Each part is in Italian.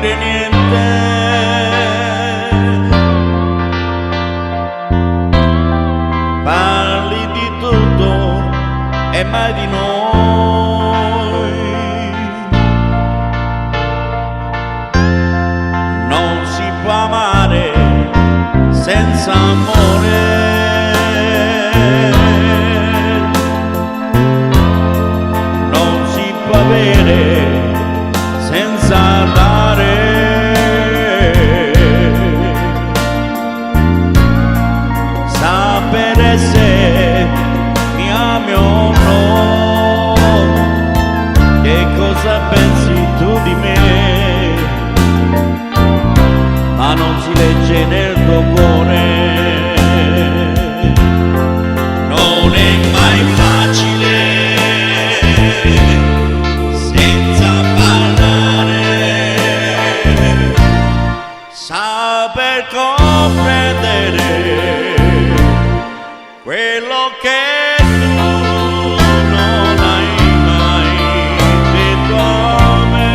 dire niente. Parli di tutto e mai di noi. Non si può amare senza amore. Non si può avere senza dare. Sapere se mi ami o no, che cosa pensi tu di me, ma non si legge nel tuo cuore. Non è mai facile senza parlare, saper comprendere quello che tu non hai mai detto a me.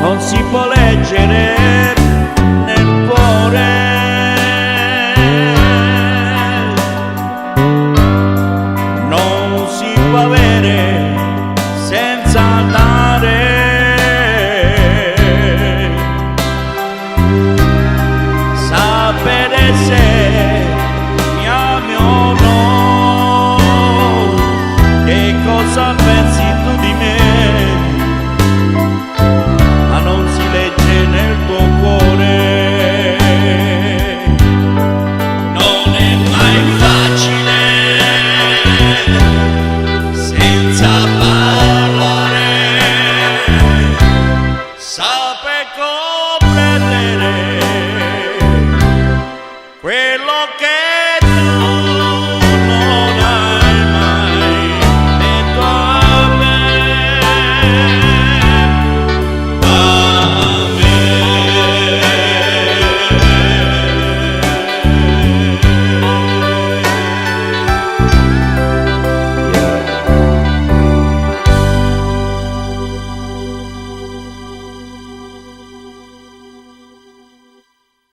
Non si può leggere